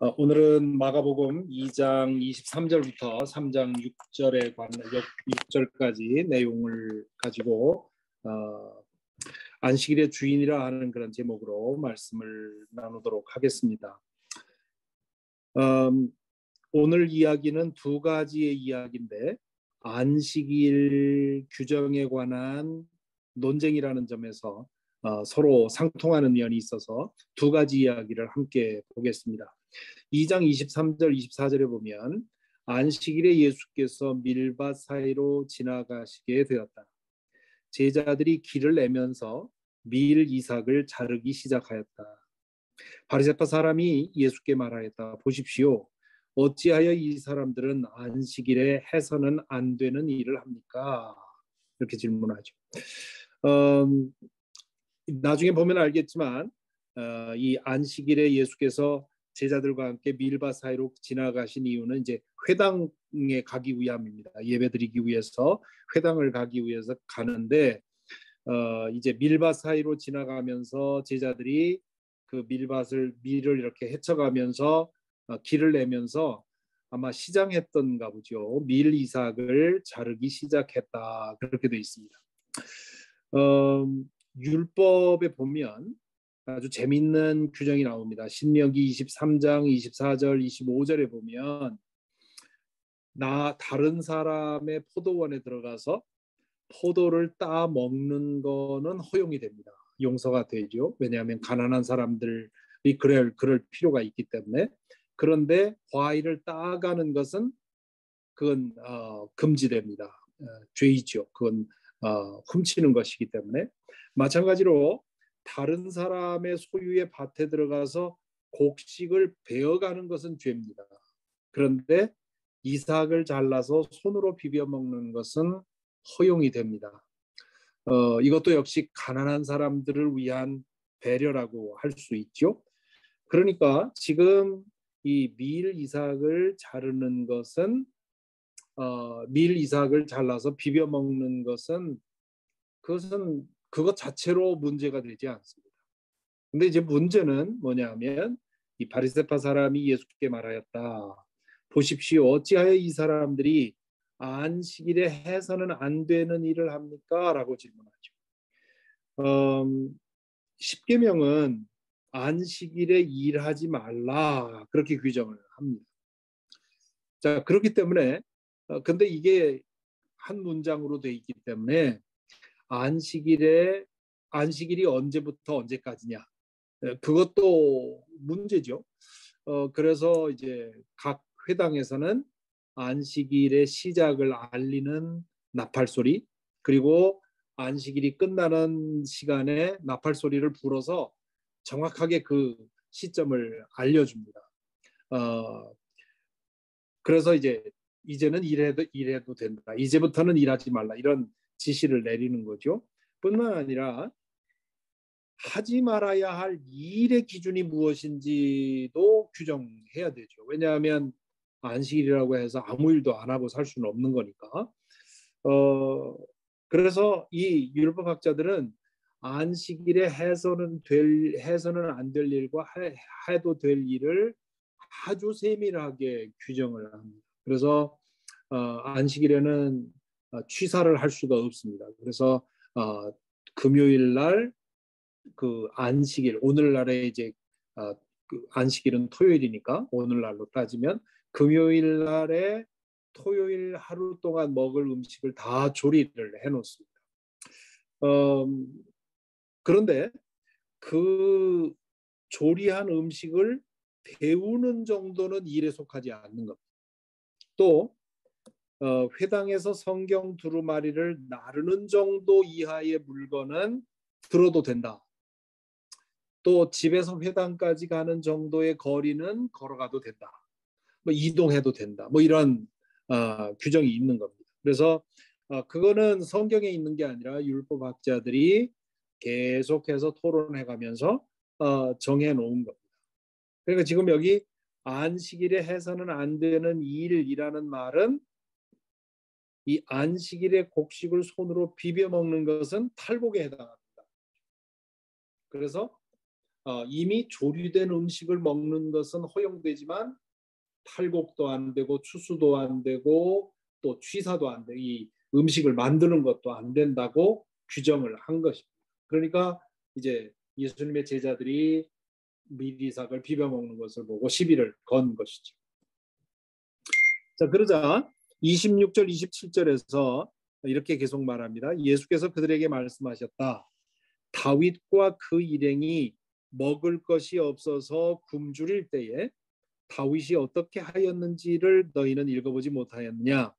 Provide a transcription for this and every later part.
오늘은 마가복음 2장 23절부터 3장 6절에 관한 6절까지 내용을 가지고 안식일의 주인이라 하는 그런 제목으로 말씀을 나누도록 하겠습니다. 오늘 이야기는 두 가지의 이야기인데 안식일 규정에 관한 논쟁이라는 점에서 서로 상통하는 면이 있어서 두 가지 이야기를 함께 보겠습니다. 2장 23절 24절에 보면 안식일에 예수께서 밀밭 사이로 지나가시게 되었다. 제자들이 길을 내면서 밀 이삭을 자르기 시작하였다. 바리새파 사람이 예수께 말하였다. 보십시오. 어찌하여 이 사람들은 안식일에 해서는 안 되는 일을 합니까? 이렇게 질문하죠. 나중에 보면 알겠지만 이 안식일에 예수께서 제자들과 함께 밀밭 사이로 지나가신 이유는 이제 회당에 가기 위함입니다. 예배드리기 위해서 회당을 가기 위해서 가는데 이제 밀밭 사이로 지나가면서 제자들이 그 밀을 이렇게 헤쳐가면서 길을 내면서 아마 시장했던가 보죠. 밀 이삭을 자르기 시작했다. 그렇게 되어 있습니다. 율법에 보면 아주 재미있는 규정이 나옵니다. 신명기 23장 24절 25절에 보면 다른 사람의 포도원에 들어가서 포도를 따 먹는 거는 허용이 됩니다. 용서가 되죠. 왜냐하면 가난한 사람들이 그럴 필요가 있기 때문에. 그런데 과일을 따가는 것은 그건 금지됩니다. 죄이죠. 그건 훔치는 것이기 때문에. 마찬가지로 다른 사람의 소유의 밭에 들어가서 곡식을 베어가는 것은 죄입니다. 그런데 이삭을 잘라서 손으로 비벼 먹는 것은 허용이 됩니다. 이것도 역시 가난한 사람들을 위한 배려라고 할 수 있죠. 그러니까 지금 이 밀 이삭을 자르는 것은 밀 이삭을 잘라서 비벼 먹는 것은 그것 자체로 문제가 되지 않습니다. 근데 이제 문제는 뭐냐면 이 바리새파 사람이 예수께 말하였다. 보십시오. 어찌하여 이 사람들이 안식일에 해서는 안 되는 일을 합니까? 라고 질문하죠. 십계명은 안식일에 일하지 말라 그렇게 규정을 합니다. 자, 그렇기 때문에 근데 이게 한 문장으로 돼 있기 때문에 안식일이 언제부터 언제까지냐? 그것도 문제죠. 그래서 이제 각 회당에서는 안식일의 시작을 알리는 나팔 소리, 그리고 안식일이 끝나는 시간에 나팔 소리를 불어서 정확하게 그 시점을 알려줍니다. 그래서 이제는 일해도 된다. 이제부터는 일하지 말라. 이런 지시를 내리는 거죠. 뿐만 아니라 하지 말아야 할 일의 기준이 무엇인지도 규정해야 되죠. 왜냐하면 안식일이라고 해서 아무 일도 안 하고 살 수는 없는 거니까. 그래서 이 율법학자들은 안식일에 해서는 안 될 일과 해도 될 일을 아주 세밀하게 규정을 합니다. 그래서 안식일에는 취사를 할 수가 없습니다. 그래서 금요일 날 그 안식일, 오늘날에 이제 그 안식일은 토요일이니까 오늘날로 따지면 금요일 날에 토요일 하루 동안 먹을 음식을 다 조리를 해놓습니다. 그런데 그 조리한 음식을 데우는 정도는 일에 속하지 않는 겁니다. 또 회당에서 성경 두루마리를 나르는 정도 이하의 물건은 들어도 된다. 또 집에서 회당까지 가는 정도의 거리는 걸어가도 된다. 뭐 이동해도 된다. 뭐 이런 규정이 있는 겁니다. 그래서 그거는 성경에 있는 게 아니라 율법학자들이 계속해서 토론해가면서 정해놓은 겁니다. 그러니까 지금 여기 안식일에 해서는 안 되는 일이라는 말은 이 안식일에 곡식을 손으로 비벼 먹는 것은 탈곡에 해당합니다. 그래서 이미 조리된 음식을 먹는 것은 허용되지만 탈곡도 안 되고 추수도 안 되고 또 취사도 안 되고 이 음식을 만드는 것도 안 된다고 규정을 한 것입니다. 그러니까 이제 예수님의 제자들이 미리삭을 비벼 먹는 것을 보고 시비를 건 것이죠. 자, 그러자 26절 27절에서 이렇게 계속 말합니다. 예수께서 그들에게 말씀하셨다. 다윗과 그 일행이 먹을 것이 없어서 굶주릴 때에 다윗이 어떻게 하였는지를 너희는 읽어보지 못하였느냐.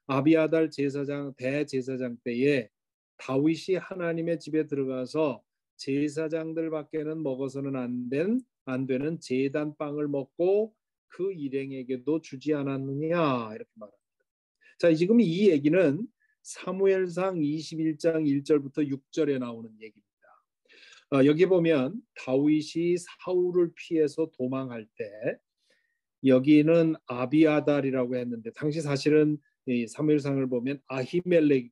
아비아달 제사장 대제사장 때에 다윗이 하나님의 집에 들어가서 제사장들 밖에는 먹어서는 안 되는 제단 빵을 먹고 그 일행에게도 주지 않았느냐 이렇게 말합니다. 자, 지금 이 얘기는 사무엘상 21장 1절부터 6절에 나오는 얘기입니다. 여기 보면 다윗이 사울을 피해서 도망할 때 여기는 아비아달이라고 했는데 당시 사실은 이 사무엘상을 보면 아히멜렉이라고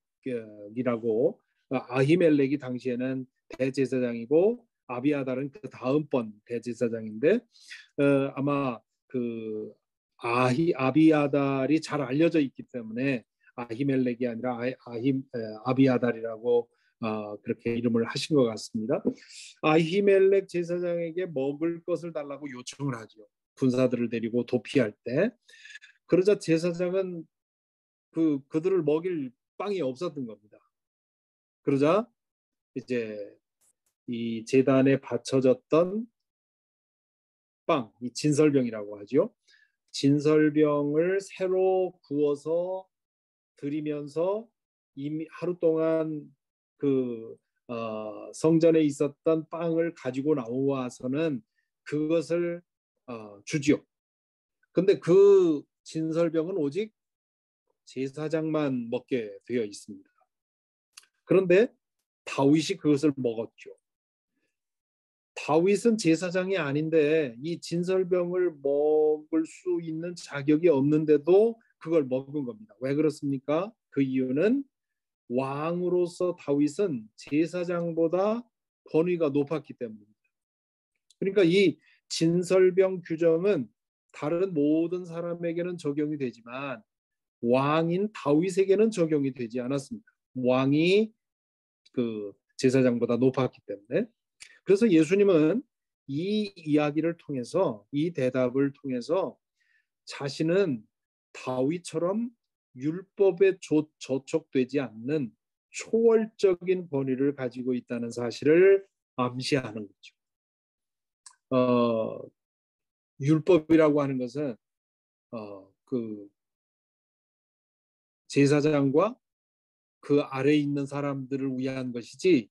아히멜렉이 당시에는 대제사장이고 아비아달은 그 다음번 대제사장인데 아마 그 아비아달이 잘 알려져 있기 때문에 아히멜렉이 아니라 아비아달이라고 그렇게 이름을 하신 것 같습니다. 아히멜렉 제사장에게 먹을 것을 달라고 요청을 하죠. 군사들을 데리고 도피할 때. 그러자 제사장은 그들을 먹일 빵이 없었던 겁니다. 그러자 이제 이 제단에 바쳐졌던 빵, 이 진설병이라고 하죠. 진설병을 새로 구워서 드리면서 이미 하루 동안 성전에 있었던 빵을 가지고 나와서는 그것을 주지요. 근데 그 진설병은 오직 제사장만 먹게 되어 있습니다. 그런데 다윗이 그것을 먹었죠. 다윗은 제사장이 아닌데 이 진설병을 먹을 수 있는 자격이 없는데도 그걸 먹은 겁니다. 왜 그렇습니까? 그 이유는 왕으로서 다윗은 제사장보다 권위가 높았기 때문입니다. 그러니까 이 진설병 규정은 다른 모든 사람에게는 적용이 되지만 왕인 다윗에게는 적용이 되지 않았습니다. 왕이 그 제사장보다 높았기 때문에. 그래서 예수님은 이 이야기를 통해서 이 대답을 통해서 자신은 다윗처럼 율법에 저촉되지 않는 초월적인 권위를 가지고 있다는 사실을 암시하는 거죠. 율법이라고 하는 것은 그 제사장과 그 아래에 있는 사람들을 위한 것이지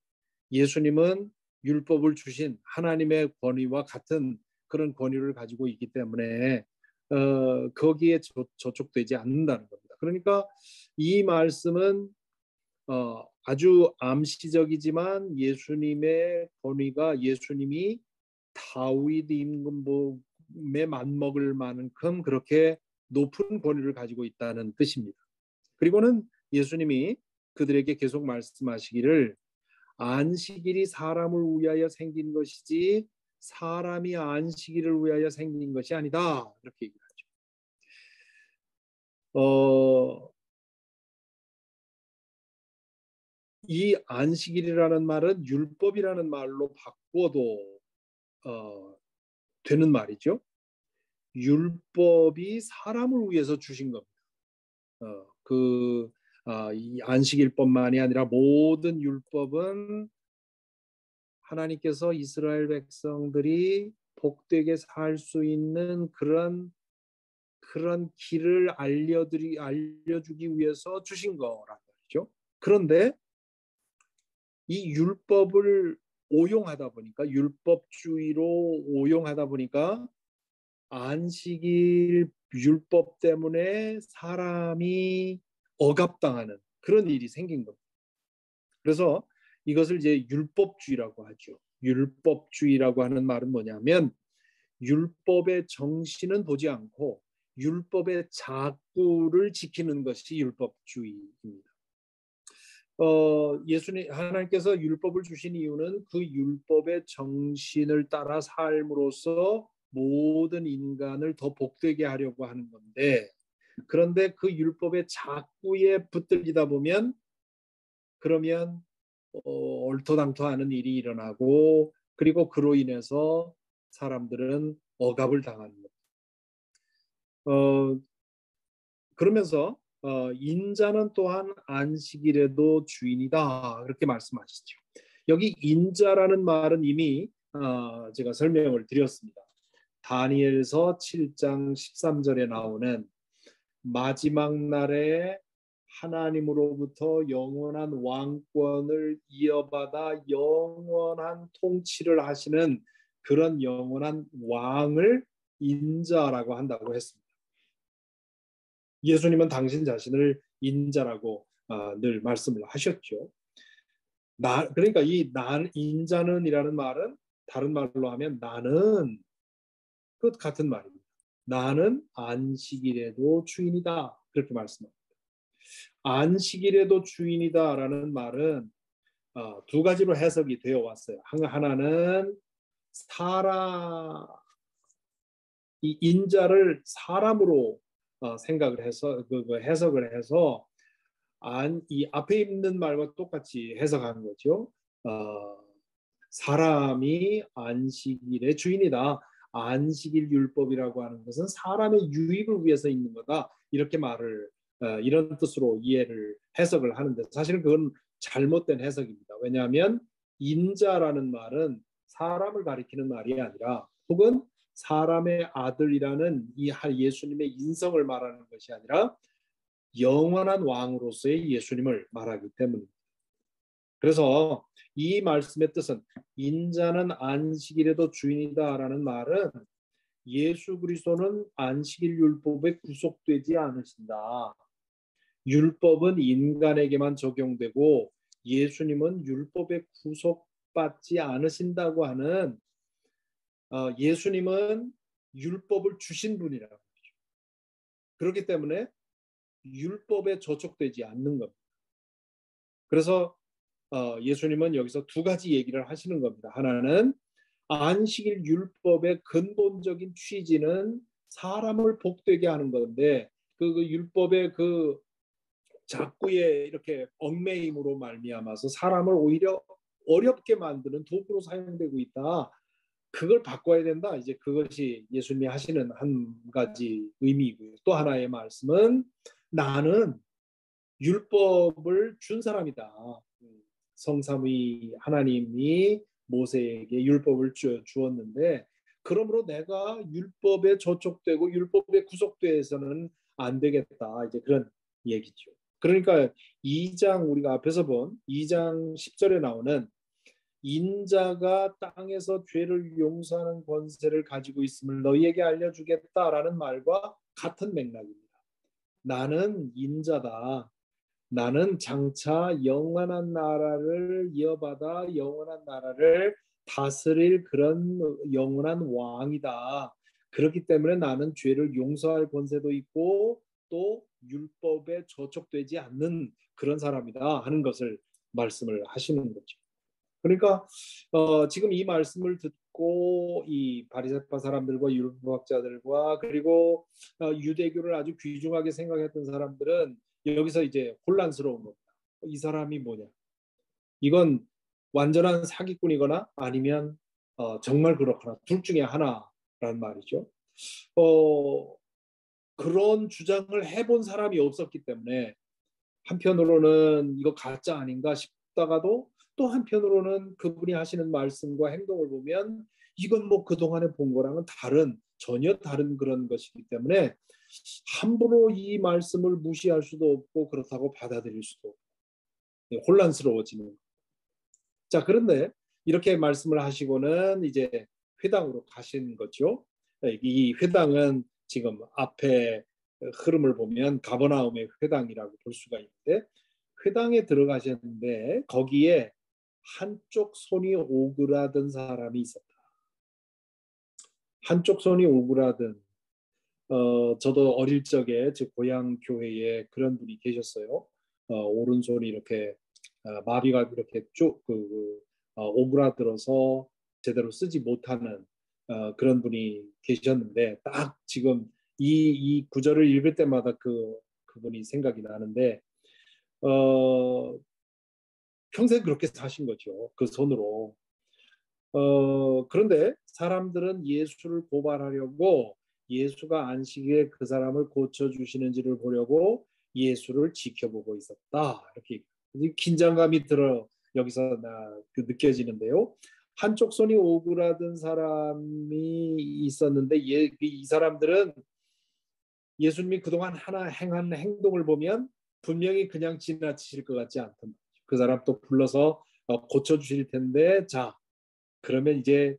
예수님은 율법을 주신 하나님의 권위와 같은 그런 권위를 가지고 있기 때문에 거기에 저촉되지 않는다는 겁니다. 그러니까 이 말씀은 아주 암시적이지만 예수님의 권위가 예수님이 다윗 임금에 맞먹을 만큼 그렇게 높은 권위를 가지고 있다는 뜻입니다. 그리고는 예수님이 그들에게 계속 말씀하시기를 안식일이 사람을 위하여 생긴 것이지 사람이 안식일을 위하여 생긴 것이 아니다. 이렇게 얘기하죠. 이 안식일이라는 말은 율법이라는 말로 바꿔도 되는 말이죠. 율법이 사람을 위해서 주신 겁니다. 이 안식일뿐만이 아니라 모든 율법은 하나님께서 이스라엘 백성들이 복되게 살 수 있는 그런 길을 알려주기 위해서 주신 거란 말이죠. 그런데 이 율법을 오용하다 보니까 율법주의로 오용하다 보니까 안식일 율법 때문에 사람이 억압당하는 그런 일이 생긴 겁니다. 그래서 이것을 이제 율법주의라고 하죠. 율법주의라고 하는 말은 뭐냐면 율법의 정신은 보지 않고 율법의 자꾸를 지키는 것이 율법주의입니다. 예수님 하나님께서 율법을 주신 이유는 그 율법의 정신을 따라 삶으로써 모든 인간을 더 복되게 하려고 하는 건데, 그런데 그 율법의 작구에 붙들리다 보면 그러면 얼토당토하는 일이 일어나고, 그리고 그로 인해서 사람들은 억압을 당하는 것. 어, 그러면서 인자는 또한 안식일에도 주인이다, 그렇게 말씀하시죠. 여기 인자라는 말은 이미 제가 설명을 드렸습니다. 다니엘서 7장 13절에 나오는 마지막 날에 하나님으로부터 영원한 왕권을 이어받아 영원한 통치를 하시는 그런 영원한 왕을 인자라고 한다고 했습니다. 예수님은 당신 자신을 인자라고 늘 말씀을 하셨죠. 그러니까 이 인자는이라는 말은 다른 말로 하면 나는, 그 같은 말입니다. 나는 안식일에도 주인이다, 그렇게 말씀합니다. 안식일에도 주인이다라는 말은 두 가지로 해석이 되어 왔어요. 하나는 이 인자를 사람으로 생각을 해서 해석을 해서 이 앞에 있는 말과 똑같이 해석한 거죠. 사람이 안식일의 주인이다. 안식일 율법이라고 하는 것은 사람의 유익을 위해서 있는 거다. 이렇게 이런 뜻으로 이해를 해석을 하는데, 사실은 그건 잘못된 해석입니다. 왜냐하면 인자라는 말은 사람을 가리키는 말이 아니라, 혹은 사람의 아들이라는 이 예수님의 인성을 말하는 것이 아니라 영원한 왕으로서의 예수님을 말하기 때문입니다. 그래서 이 말씀의 뜻은 인자는 안식일에도 주인이다라는 말은 예수 그리스도는 안식일 율법에 구속되지 않으신다. 율법은 인간에게만 적용되고 예수님은 율법에 구속받지 않으신다고 하는, 예수님은 율법을 주신 분이라고 하죠. 그렇기 때문에 율법에 저촉되지 않는 겁니다. 그래서 예수님은 여기서 두 가지 얘기를 하시는 겁니다. 하나는 안식일 율법의 근본적인 취지는 사람을 복되게 하는 건데, 그 율법의 그 작구에 이렇게 얽매임으로 말미암아서 사람을 오히려 어렵게 만드는 도구로 사용되고 있다. 그걸 바꿔야 된다. 이제 그것이 예수님이 하시는 한 가지 의미이고요. 또 하나의 말씀은 나는 율법을 준 사람이다. 성삼위 하나님이 모세에게 율법을 주었는데, 그러므로 내가 율법에 저촉되고 율법에 구속돼서는 안 되겠다. 이제 그런 얘기죠. 그러니까 2장, 우리가 앞에서 본 2장 10절에 나오는 인자가 땅에서 죄를 용서하는 권세를 가지고 있음을 너희에게 알려주겠다라는 말과 같은 맥락입니다. 나는 인자다. 나는 장차 영원한 나라를 이어받아 영원한 나라를 다스릴 그런 영원한 왕이다. 그렇기 때문에 나는 죄를 용서할 권세도 있고 또 율법에 저촉되지 않는 그런 사람이다 하는 것을 말씀을 하시는 거죠. 그러니까 지금 이 말씀을 듣고 이 바리새파 사람들과 율법학자들과 그리고 유대교를 아주 귀중하게 생각했던 사람들은 여기서 이제 혼란스러운 겁니다. 이 사람이 뭐냐? 이건 완전한 사기꾼이거나 아니면 정말 그렇거나 둘 중에 하나란 말이죠. 어, 그런 주장을 해본 사람이 없었기 때문에 한편으로는 이거 가짜 아닌가 싶다가도, 또 한편으로는 그분이 하시는 말씀과 행동을 보면 이건 뭐 그동안에 본 거랑은 전혀 다른 그런 것이기 때문에 함부로 이 말씀을 무시할 수도 없고 그렇다고 받아들일 수도 없고 혼란스러워지는. 자, 그런데 이렇게 말씀을 하시고는 이제 회당으로 가신 거죠. 이 회당은 지금 앞에 흐름을 보면 가버나움의 회당이라고 볼 수가 있는데, 회당에 들어가셨는데 거기에 한쪽 손이 오그라든 사람이 있었다. 한쪽 손이 오그라든, 저도 어릴 적에 제 고향 교회에 그런 분이 계셨어요. 오른손이 이렇게 마비가 이렇게 쭉 오그라들어서 제대로 쓰지 못하는 그런 분이 계셨는데 딱 지금 이 구절을 읽을 때마다 그분이 생각이 나는데 평생 그렇게 사신 거죠. 그 손으로. 그런데 사람들은 예수를 고발하려고 예수가 안식일에 그 사람을 고쳐주시는지를 보려고 예수를 지켜보고 있었다. 이렇게 긴장감이 들어 여기서 느껴지는데요. 한쪽 손이 오그라든 사람이 있었는데 이 사람들은 예수님이 그동안 하나 행한 행동을 보면 분명히 그냥 지나치실 것 같지 않단 말이죠. 그 사람 또 불러서 고쳐주실 텐데 자 그러면 이제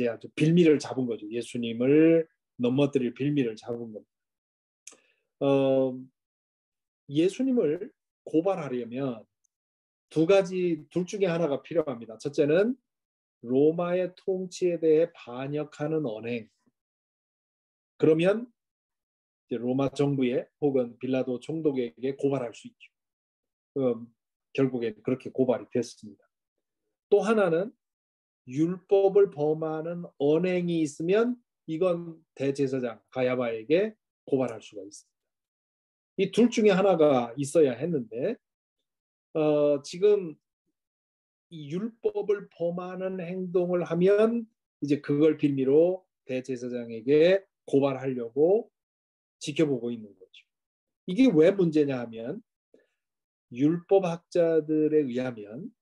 아주 빌미를 잡은 거죠. 예수님을 넘어뜨릴 빌미를 잡은 겁니다. 예수님을 고발하려면 둘 중에 하나가 필요합니다. 첫째는 로마의 통치에 대해 반역하는 언행. 그러면 이제 로마 정부에 혹은 빌라도 총독에게 고발할 수 있죠. 결국에 그렇게 고발이 됐습니다. 또 하나는 율법을 범하는 언행이 있으면 이건 대제사장 가야바에게 고발할 수가 있습니다. 이 둘 중에 하나가 있어야 했는데 지금 이 율법을 범하는 행동을 하면 이제 그걸 빌미로 대제사장에게 고발하려고 지켜보고 있는 거죠. 이게 왜 문제냐 하면 율법학자들에 의하면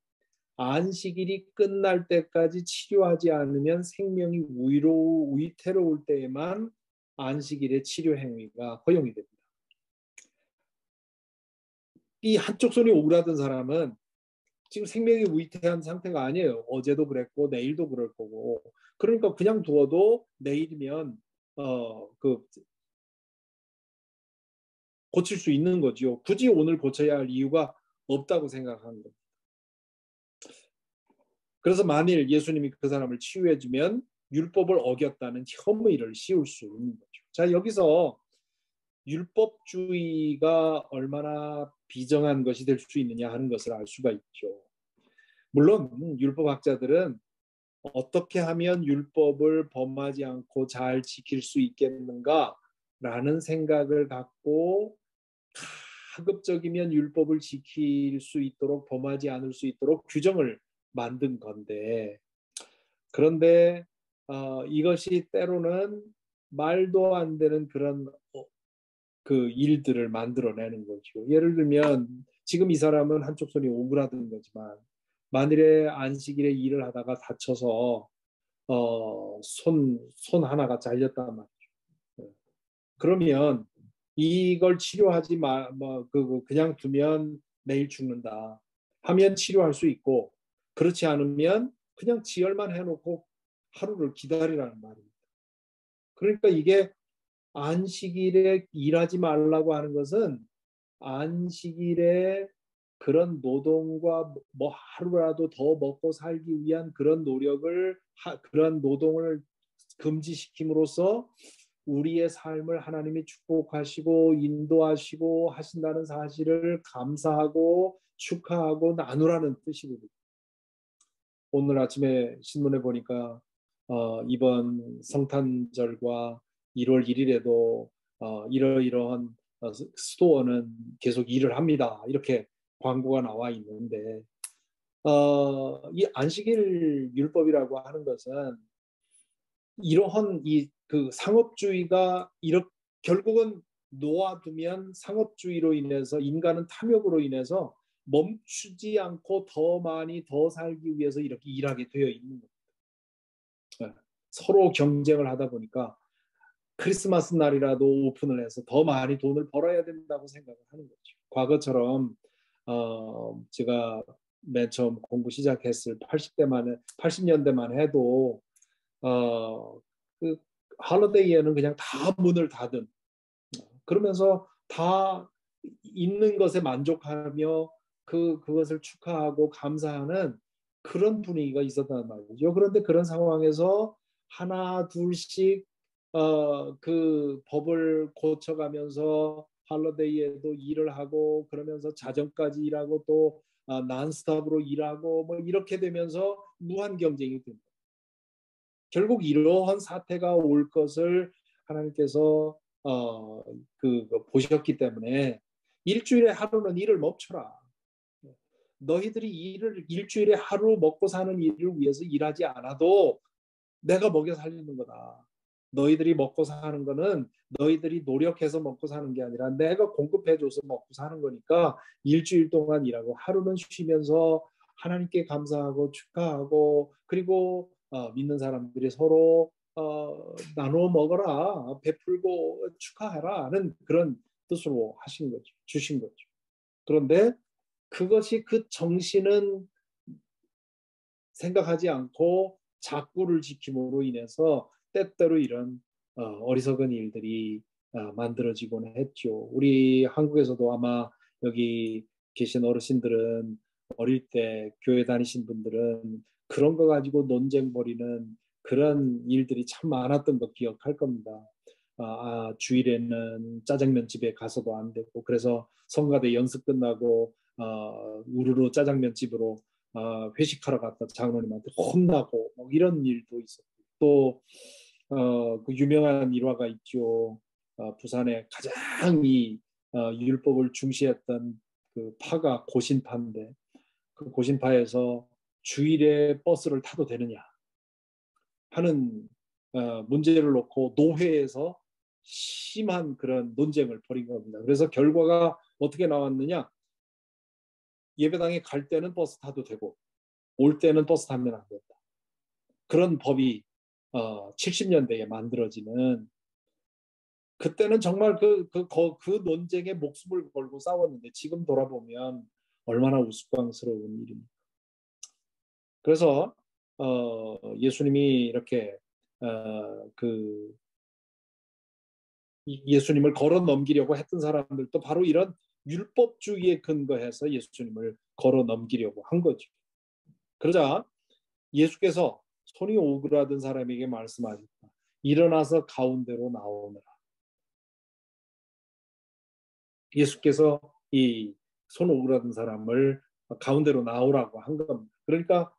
안식일이 끝날 때까지 치료하지 않으면 생명이 위태로울 때에만 안식일의 치료 행위가 허용이 됩니다. 이 한쪽 손이 오그라든 사람은 지금 생명이 위태한 상태가 아니에요. 어제도 그랬고 내일도 그럴 거고. 그러니까 그냥 두어도 내일이면 고칠 수 있는 거죠. 굳이 오늘 고쳐야 할 이유가 없다고 생각하는 겁니다. 그래서 만일 예수님이 그 사람을 치유해주면 율법을 어겼다는 혐의를 씌울 수 있는 거죠. 자, 여기서 율법주의가 얼마나 비정한 것이 될 수 있느냐 하는 것을 알 수가 있죠. 물론 율법학자들은 어떻게 하면 율법을 범하지 않고 잘 지킬 수 있겠는가라는 생각을 갖고 가급적이면 율법을 지킬 수 있도록 범하지 않을 수 있도록 규정을 만든 건데 그런데 이것이 때로는 말도 안 되는 그런 그 일들을 만들어내는 거죠. 예를 들면 지금 이 사람은 한쪽 손이 오그라든 거지만 만일에 안식일에 일을 하다가 다쳐서 손 하나가 잘렸단 말이죠. 그러면 이걸 치료하지 그냥 두면 내일 죽는다 하면 치료할 수 있고 그렇지 않으면 그냥 지혈만 해놓고 하루를 기다리라는 말입니다. 그러니까 이게 안식일에 일하지 말라고 하는 것은 안식일에 그런 노동과 뭐 하루라도 더 먹고 살기 위한 그런 그런 노동을 금지시킴으로써 우리의 삶을 하나님이 축복하시고 인도하시고 하신다는 사실을 감사하고 축하하고 나누라는 뜻이거든요. 오늘 아침에 신문에 보니까 이번 성탄절과 1월 1일에도 이러이러한 스토어는 계속 일을 합니다. 이렇게 광고가 나와 있는데 이 안식일 율법이라고 하는 것은 이러한 그 상업주의가 결국은 놓아두면 상업주의로 인해서 인간은 탐욕으로 인해서 멈추지 않고 더 많이 더 살기 위해서 이렇게 일하게 되어 있는 겁니다. 서로 경쟁을 하다 보니까 크리스마스 날이라도 오픈을 해서 더 많이 돈을 벌어야 된다고 생각을 하는 거죠. 과거처럼 제가 맨 처음 공부 시작했을 80년대만 해도 그 할러데이에는 그냥 다 문을 닫은 그러면서 다 있는 것에 만족하며 그것을 축하하고 감사하는 그런 분위기가 있었단 말이죠. 그런데 그런 상황에서 하나 둘씩 그 법을 고쳐가면서 할러데이에도 일을 하고 그러면서 자정까지 일하고 또 난스톱으로 일하고 뭐 이렇게 되면서 무한 경쟁이 됩니다. 결국 이러한 사태가 올 것을 하나님께서 보셨기 때문에 일주일에 하루는 일을 멈춰라. 너희들이 일주일에 하루 먹고 사는 일을 위해서 일하지 않아도 내가 먹여 살리는 거다. 너희들이 먹고 사는 거는 너희들이 노력해서 먹고 사는 게 아니라 내가 공급해줘서 먹고 사는 거니까 일주일 동안 일하고 하루는 쉬면서 하나님께 감사하고 축하하고 그리고 믿는 사람들이 서로 나눠 먹어라, 베풀고 축하하라 하는 그런 뜻으로 하신 거죠. 주신 거죠. 그런데 그것이 그 정신은 생각하지 않고 작구를 지킴으로 인해서 때때로 이런 어리석은 일들이 만들어지곤 했죠. 우리 한국에서도 아마 여기 계신 어르신들은 어릴 때 교회 다니신 분들은 그런 거 가지고 논쟁 벌이는 그런 일들이 참 많았던 거 기억할 겁니다. 주일에는 짜장면 집에 가서도 안 되고 그래서 성가대 연습 끝나고 우르르 짜장면 집으로 회식하러 갔다 장로님한테 혼나고 뭐 이런 일도 있었고 또 그 유명한 일화가 있죠. 부산에 가장 이 율법을 중시했던 그 파가 고신파인데 그 고신파에서 주일에 버스를 타도 되느냐 하는 문제를 놓고 노회에서 심한 그런 논쟁을 벌인 겁니다. 그래서 결과가 어떻게 나왔느냐? 예배당에 갈 때는 버스 타도 되고 올 때는 버스 타면 안 된다. 그런 법이 70년대에 만들어지는 그때는 정말 그 논쟁에 목숨을 걸고 싸웠는데 지금 돌아보면 얼마나 우스꽝스러운 일입니까? 그래서 예수님이 이렇게 예수님을 걸어 넘기려고 했던 사람들도 바로 이런 율법주의에 근거해서 예수님을 걸어 넘기려고 한 거죠. 그러자 예수께서 손이 오그라든 사람에게 말씀하셨다. 일어나서 가운데로 나오느라. 예수께서 이 손 오그라든 사람을 가운데로 나오라고 한 겁니다. 그러니까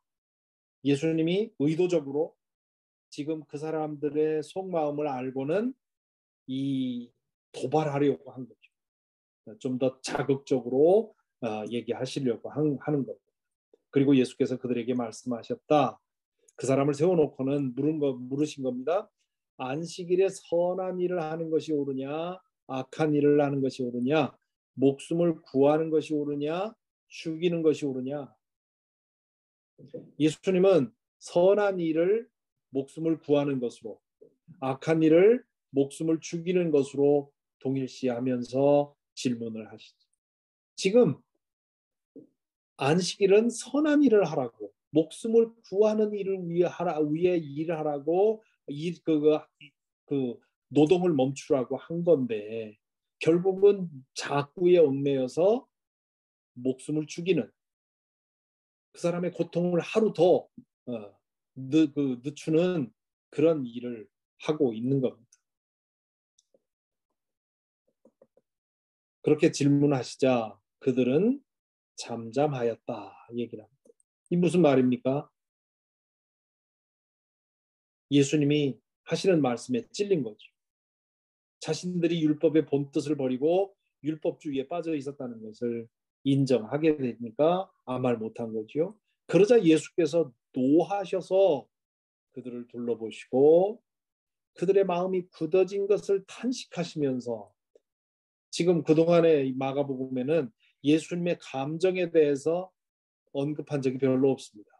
예수님이 의도적으로 지금 그 사람들의 속마음을 알고는 이 도발하려고 한 거죠. 좀 더 자극적으로 얘기하시려고 하는 겁니다. 그리고 예수께서 그들에게 말씀하셨다. 그 사람을 세워놓고는 물으신 겁니다. 안식일에 선한 일을 하는 것이 옳으냐, 악한 일을 하는 것이 옳으냐, 목숨을 구하는 것이 옳으냐, 죽이는 것이 옳으냐. 예수님은 선한 일을 목숨을 구하는 것으로, 악한 일을 목숨을 죽이는 것으로 동일시하면서 질문을 하시죠. 지금 안식일은 선한 일을 하라고, 목숨을 구하는 일을 위해 일을 하라고 그 노동을 멈추라고 한 건데 결국은 작구에 얽매여서 목숨을 죽이는 그 사람의 고통을 하루 더 늦추는 그런 일을 하고 있는 겁니다. 그렇게 질문하시자 그들은 잠잠하였다 얘기를 합니다. 이 무슨 말입니까? 예수님이 하시는 말씀에 찔린 거죠. 자신들이 율법의 본뜻을 버리고 율법주의에 빠져 있었다는 것을 인정하게 되니까 아무 말 못한 거죠. 그러자 예수께서 노하셔서 그들을 둘러보시고 그들의 마음이 굳어진 것을 탄식하시면서 지금 그동안의 마가복음에는 예수님의 감정에 대해서 언급한 적이 별로 없습니다.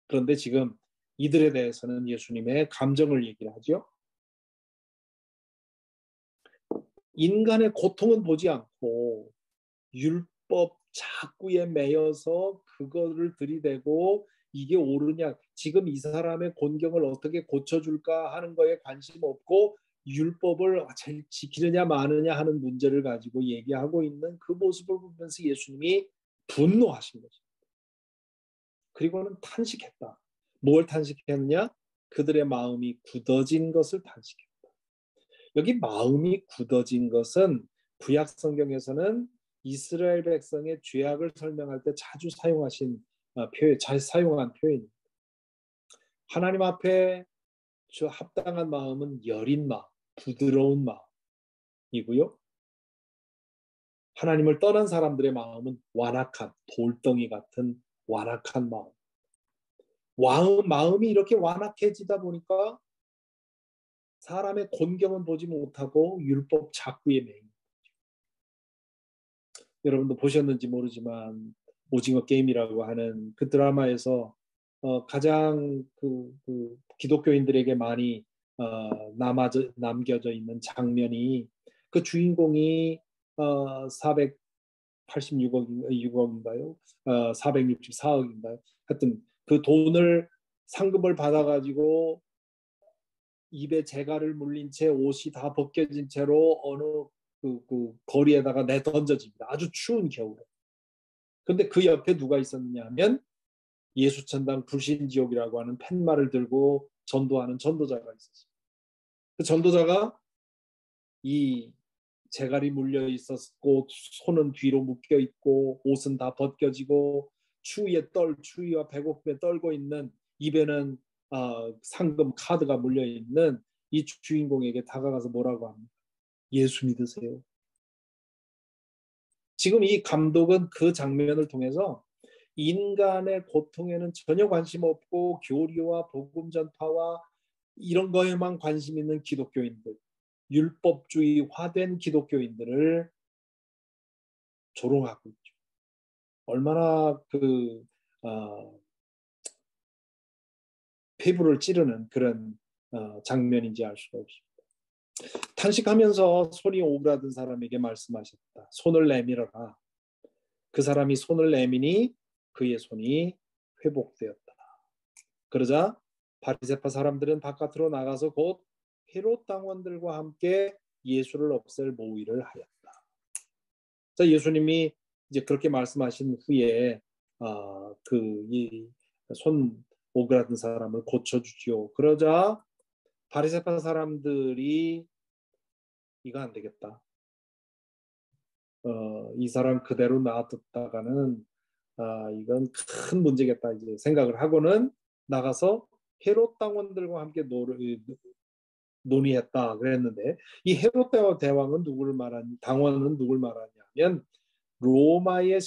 그런데 지금 이들에 대해서는 예수님의 감정을 얘기를 하죠. 인간의 고통은 보지 않고 율법 작구에 매여서 그거를 들이대고 이게 옳으냐, 지금 이 사람의 곤경을 어떻게 고쳐줄까 하는 거에 관심 없고 율법을 잘 지키느냐 마느냐 하는 문제를 가지고 얘기하고 있는 그 모습을 보면서 예수님이 분노하신 거죠. 그리고는 탄식했다. 뭘 탄식했느냐? 그들의 마음이 굳어진 것을 탄식했다. 여기 마음이 굳어진 것은 구약 성경에서는 이스라엘 백성의 죄악을 설명할 때 자주 사용하신 표현, 잘 사용한 표현입니다. 하나님 앞에 저 합당한 마음은 여린 마음, 부드러운 마음이고요. 하나님을 떠난 사람들의 마음은 완악한 돌덩이 같은 완악한 마음. 마음이 이렇게 완악해지다 보니까 사람의 곤경은 보지 못하고 율법 작구에 매인. 여러분도 보셨는지 모르지만 오징어 게임이라고 하는 그 드라마에서 가장 그 기독교인들에게 많이 남겨져 있는 장면이 그 주인공이 486억인가요? 464억인가요? 하여튼 그 돈을 상금을 받아가지고 입에 재갈을 물린 채 옷이 다 벗겨진 채로 어느 그 거리에다가 내던져집니다. 아주 추운 겨울에. 근데 그 옆에 누가 있었느냐 하면 예수천당 불신지옥이라고 하는 팻말을 들고 전도하는 전도자가 있었어요. 그 전도자가 이 재갈이 물려 있었고 손은 뒤로 묶여 있고 옷은 다 벗겨지고 추위와 배고픔에 떨고 있는 입에는 상금 카드가 물려 있는 이 주인공에게 다가가서 뭐라고 합니까? 예수 믿으세요. 지금 이 감독은 그 장면을 통해서 인간의 고통에는 전혀 관심 없고 교리와 복음 전파와 이런 거에만 관심 있는 기독교인들, 율법주의화된 기독교인들을 조롱하고 있죠. 얼마나 피부를 찌르는 그런 장면인지 알 수가 없습니다. 탄식하면서 손이 오그라든 사람에게 말씀하셨다. 손을 내밀어라. 그 사람이 손을 내미니 그의 손이 회복되었다. 그러자 바리새파 사람들은 바깥으로 나가서 곧 헤롯 당원들과 함께 예수를 없앨 모의를 하였다. 자, 예수님이 이제 그렇게 말씀하신 후에 손 오그라든 사람을 고쳐주지요. 그러자 바리새파 사람들이 이거 안 되겠다. 이 사람 그대로 놔뒀다가는 이건 큰 문제겠다 이제 생각을 하고는 나가서 헤롯 당원들과 함께 논의했다 그랬는데 이 헤롯 대왕은 당원은 누굴 말하냐면 로마의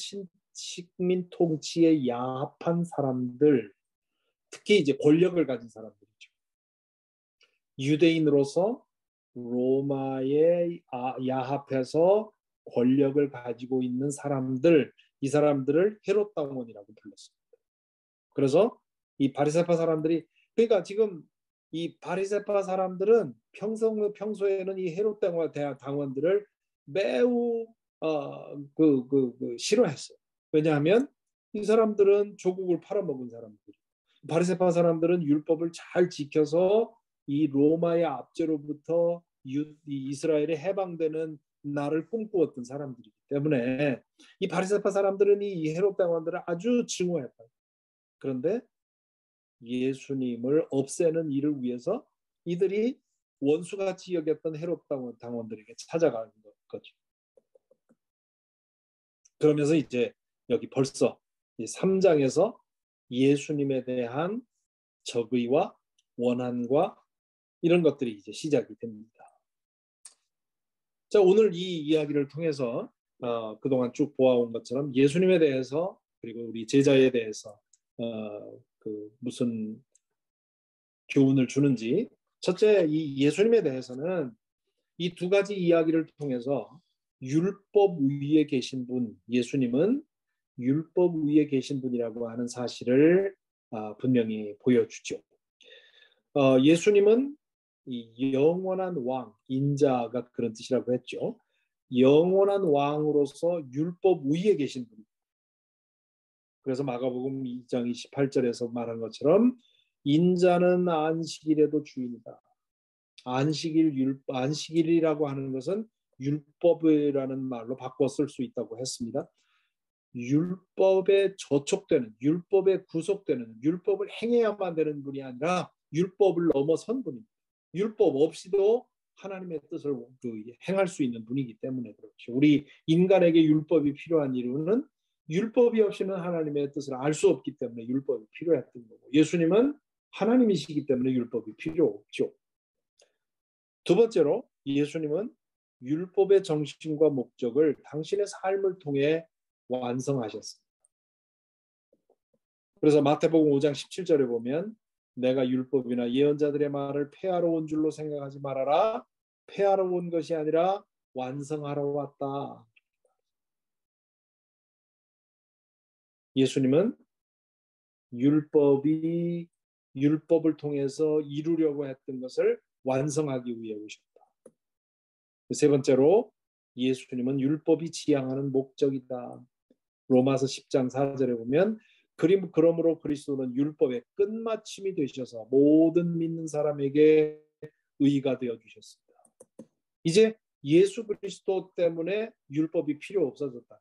식민 통치에 야합한 사람들, 특히 이제 권력을 가진 사람들이죠. 유대인으로서 로마에 야합해서 권력을 가지고 있는 사람들, 이 사람들을 헤롯 당원이라고 불렀습니다. 그래서 이 바리새파 사람들이 그러니까 지금 이 바리새파 사람들은 평소에는 이 헤롯 당원들을 매우 싫어했어요. 왜냐하면 이 사람들은 조국을 팔아먹은 사람들이에요. 바리새파 사람들은 율법을 잘 지켜서 이 로마의 압제로부터 이스라엘에 해방되는 날을 꿈꾸었던 사람들이기 때문에 이 바리새파 사람들은 이 헤롯 당원들을 아주 증오했다. 그런데 예수님을 없애는 일을 위해서 이들이 원수같이 여겼던 헤롯 당원들에게 찾아가는 거죠. 그러면서 이제 여기 벌써 3장에서 예수님에 대한 적의와 원한과 이런 것들이 이제 시작이 됩니다. 자, 오늘 이 이야기를 통해서 그동안 쭉 보아온 것처럼 예수님에 대해서 그리고 우리 제자에 대해서 무슨 교훈을 주는지, 첫째 이 예수님에 대해서는 이 두 가지 이야기를 통해서 율법 위에 계신 분, 예수님은 율법 위에 계신 분이라고 하는 사실을 분명히 보여주죠. 예수님은 이 영원한 왕, 인자가 그런 뜻이라고 했죠. 영원한 왕으로서 율법 위에 계신 분. 그래서 마가복음 2장 28절에서 말한 것처럼 인자는 안식일에도 주인이다. 안식일이라고 하는 것은 율법이라는 말로 바꿔 쓸 수 있다고 했습니다. 율법에 저촉되는, 율법에 구속되는, 율법을 행해야만 되는 분이 아니라 율법을 넘어선 분입니다. 율법 없이도 하나님의 뜻을 행할 수 있는 분이기 때문에 그렇죠. 우리 인간에게 율법이 필요한 이유는 율법이 없이는 하나님의 뜻을 알 수 없기 때문에 율법이 필요했던 거고, 예수님은 하나님이시기 때문에 율법이 필요 없죠. 두 번째로 예수님은 율법의 정신과 목적을 당신의 삶을 통해 완성하셨습니다. 그래서 마태복음 5장 17절에 보면 내가 율법이나 예언자들의 말을 폐하러 온 줄로 생각하지 말아라. 폐하러 온 것이 아니라 완성하러 왔다. 예수님은 율법을 통해서 이루려고 했던 것을 완성하기 위해 오셨다. 세 번째로 예수님은 율법이 지향하는 목적이다. 로마서 10장 4절에 보면 그러므로 그리스도는 율법의 끝마침이 되셔서 모든 믿는 사람에게 의가 되어 주셨습니다. 이제 예수 그리스도 때문에 율법이 필요 없어졌다.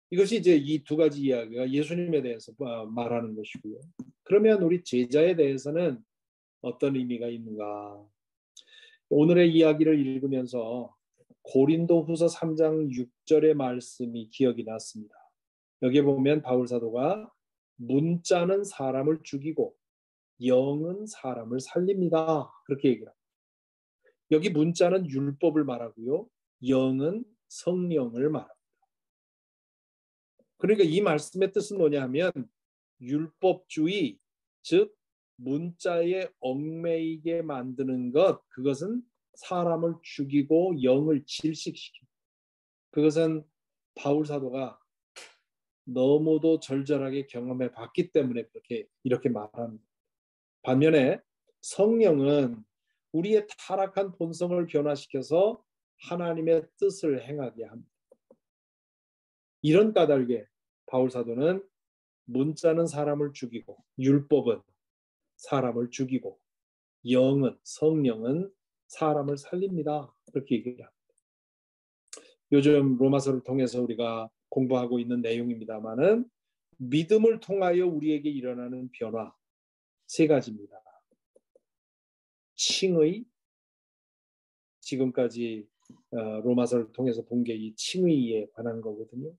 이것이 이제 이 두 가지 이야기가 예수님에 대해서 말하는 것이고요. 그러면 우리 제자에 대해서는 어떤 의미가 있는가? 오늘의 이야기를 읽으면서 고린도후서 3장 6절의 말씀이 기억이 났습니다. 여기에 보면 바울 사도가 문자는 사람을 죽이고 영은 사람을 살립니다. 그렇게 얘기합니다. 여기 문자는 율법을 말하고요. 영은 성령을 말합니다. 그러니까 이 말씀의 뜻은 뭐냐면 율법주의, 즉 문자에 얽매이게 만드는 것, 그것은 사람을 죽이고 영을 질식시킵니다. 그것은 바울 사도가 너무도 절절하게 경험해 봤기 때문에 이렇게 말합니다. 반면에 성령은 우리의 타락한 본성을 변화시켜서 하나님의 뜻을 행하게 합니다. 이런 까닭에 바울 사도는 문자는 사람을 죽이고 율법은 사람을 죽이고 성령은 사람을 살립니다. 그렇게 얘기합니다. 요즘 로마서를 통해서 우리가 공부하고 있는 내용입니다만은 믿음을 통하여 우리에게 일어나는 변화 세 가지입니다. 칭의, 지금까지 로마서를 통해서 본 게 이 칭의에 관한 거거든요.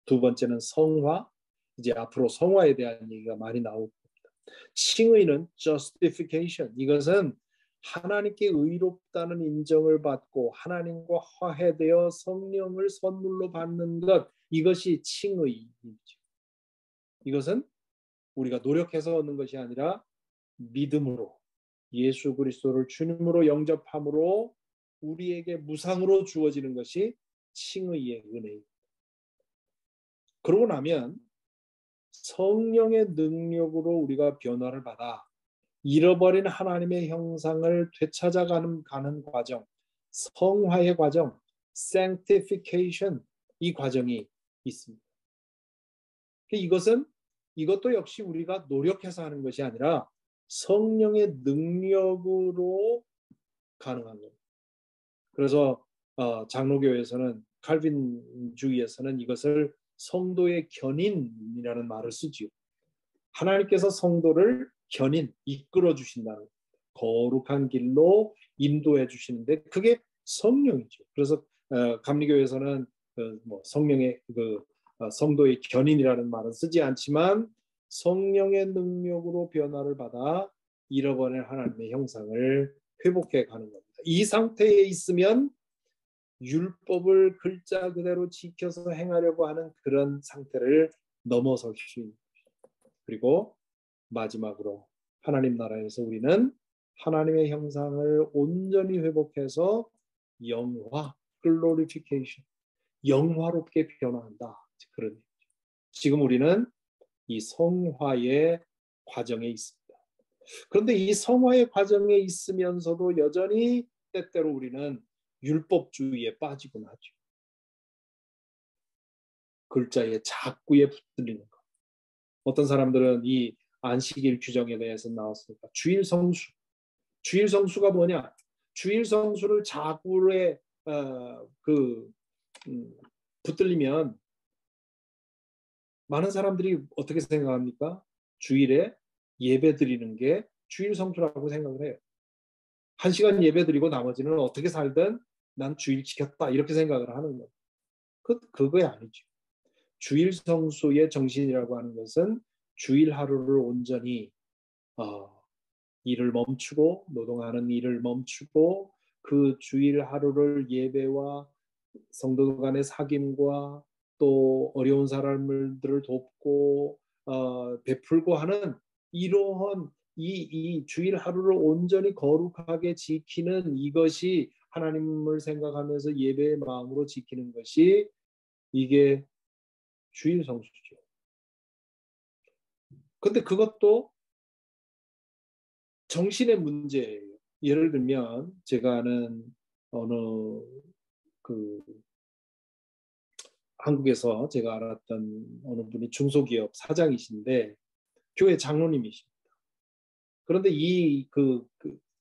두 번째는 성화, 이제 앞으로 성화에 대한 얘기가 많이 나올 겁니다. 칭의는 justification, 이것은 하나님께 의롭다는 인정을 받고 하나님과 화해되어 성령을 선물로 받는 것, 이것이 칭의이죠. 이것은 우리가 노력해서 얻는 것이 아니라 믿음으로 예수 그리스도를 주님으로 영접함으로 우리에게 무상으로 주어지는 것이 칭의의 은혜입니다. 그러고 나면 성령의 능력으로 우리가 변화를 받아 잃어버린 하나님의 형상을 되찾아가는 과정, 성화의 과정, sanctification, 이 과정이 있습니다. 이것도 역시 우리가 노력해서 하는 것이 아니라 성령의 능력으로 가능한 겁니다. 그래서 장로교에서는 칼빈주의에서는 이것을 성도의 견인이라는 말을 쓰지요. 하나님께서 성도를 이끌어 주신다는 거룩한 길로 인도해 주시는데 그게 성령이죠. 그래서 감리교에서는 성령의 성도의 견인이라는 말은 쓰지 않지만 성령의 능력으로 변화를 받아 잃어버린 하나님의 형상을 회복해 가는 겁니다. 이 상태에 있으면 율법을 글자 그대로 지켜서 행하려고 하는 그런 상태를 넘어설 수 있는 것입니다. 그리고 마지막으로 하나님 나라에서 우리는 하나님의 형상을 온전히 회복해서 glorification, 영화롭게 변화한다. 그런 얘기죠. 지금 우리는 이 성화의 과정에 있습니다. 그런데 이 성화의 과정에 있으면서도 여전히 때때로 우리는 율법주의에 빠지곤 하죠. 글자에 자꾸에 붙들리는 것. 어떤 사람들은 이 안식일 규정에 대해서 나왔으니까 주일 성수가 뭐냐? 주일 성수를 자꾸에 붙들리면 많은 사람들이 어떻게 생각합니까? 주일에 예배 드리는 게 주일 성수라고 생각을 해요. 1시간 예배 드리고 나머지는 어떻게 살든 난 주일 지켰다 이렇게 생각을 하는 거예요. 그거 아니죠. 주일 성수의 정신이라고 하는 것은 주일 하루를 온전히 일을 멈추고 노동하는 일을 멈추고 그 주일 하루를 예배와 성도 간의 사귐과 또 어려운 사람들을 돕고 베풀고 하는 이러한 이 주일 하루를 온전히 거룩하게 지키는 이것이 하나님을 생각하면서 예배의 마음으로 지키는 것이 이게 주일 성수죠. 근데 그것도 정신의 문제예요. 예를 들면 제가 아는 어느 그 한국에서 제가 알았던 어느 분이 중소기업 사장이신데 교회 장로님이십니다. 그런데 그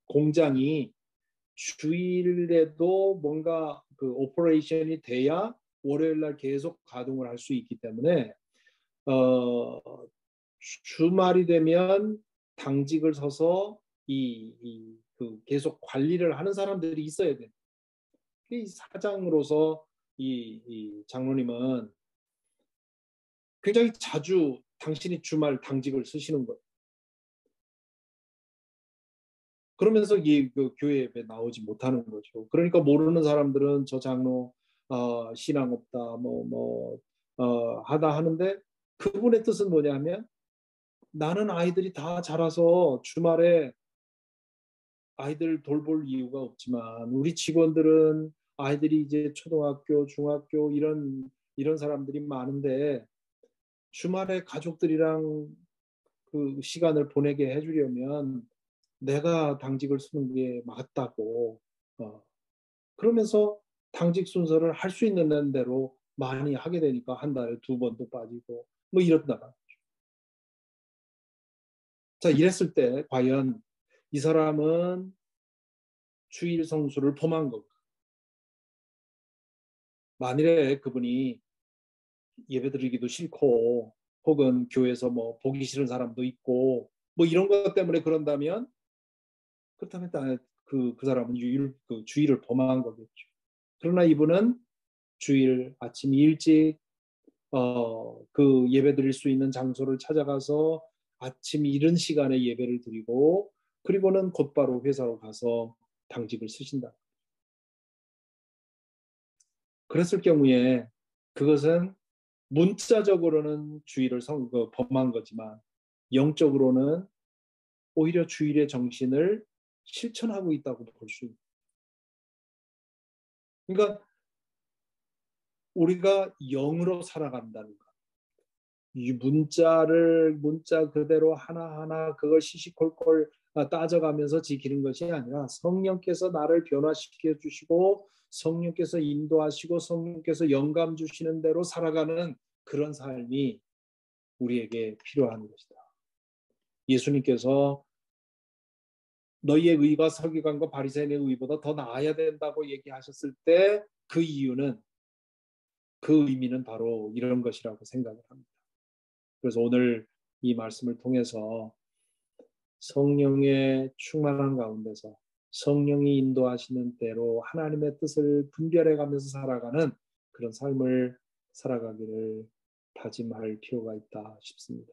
공장이 주일에도 뭔가 그 오퍼레이션이 돼야 월요일 날 계속 가동을 할 수 있기 때문에 어, 주말이 되면 당직을 서서 그 계속 관리를 하는 사람들이 있어야 돼. 이 사장으로서 이 장로님은 굉장히 자주 당신이 주말 당직을 쓰시는 거예요. 그러면서 그 교회 예배 나오지 못하는 거죠. 그러니까 모르는 사람들은 저 장로 신앙 없다 하다 하는데 그분의 뜻은 뭐냐면 나는 아이들이 다 자라서 주말에 아이들 돌볼 이유가 없지만 우리 직원들은 아이들이 이제 초등학교, 중학교 이런 사람들이 많은데 주말에 가족들이랑 그 시간을 보내게 해주려면 내가 당직을 쓰는 게 맞다고 그러면서 당직 순서를 할 수 있는 대로 많이 하게 되니까 한 달에 2번도 빠지고 뭐 이런다. 자, 이랬을 때 과연 이 사람은 주일 성수를 범한 건가? 만일에 그분이 예배드리기도 싫고 혹은 교회에서 뭐 보기 싫은 사람도 있고 뭐 이런 것 때문에 그런다면 그렇다면 그 사람은 그 주일을 범한 거겠죠. 그러나 이분은 주일 아침 일찍 그 예배 드릴 수 있는 장소를 찾아가서 아침 이른 시간에 예배를 드리고 그리고는 곧바로 회사로 가서 당직을 쓰신다. 그랬을 경우에 그것은 문자적으로는 주일을 범한 거지만 영적으로는 오히려 주일의 정신을 실천하고 있다고 볼 수 있습니다. 그러니까 우리가 영으로 살아간다는 것. 이 문자 그대로 하나하나 그걸 시시콜콜 따져가면서 지키는 것이 아니라 성령께서 나를 변화시켜 주시고 성령께서 인도하시고 성령께서 영감 주시는 대로 살아가는 그런 삶이 우리에게 필요한 것이다. 예수님께서 너희의 의가 서기관과 바리새인의 의보다 더 나아야 된다고 얘기하셨을 때 그 이유는 그 의미는 바로 이런 것이라고 생각을 합니다. 그래서 오늘 이 말씀을 통해서 성령의 충만한 가운데서 성령이 인도하시는 대로 하나님의 뜻을 분별해 가면서 살아가는 그런 삶을 살아가기를 다짐할 필요가 있다 싶습니다.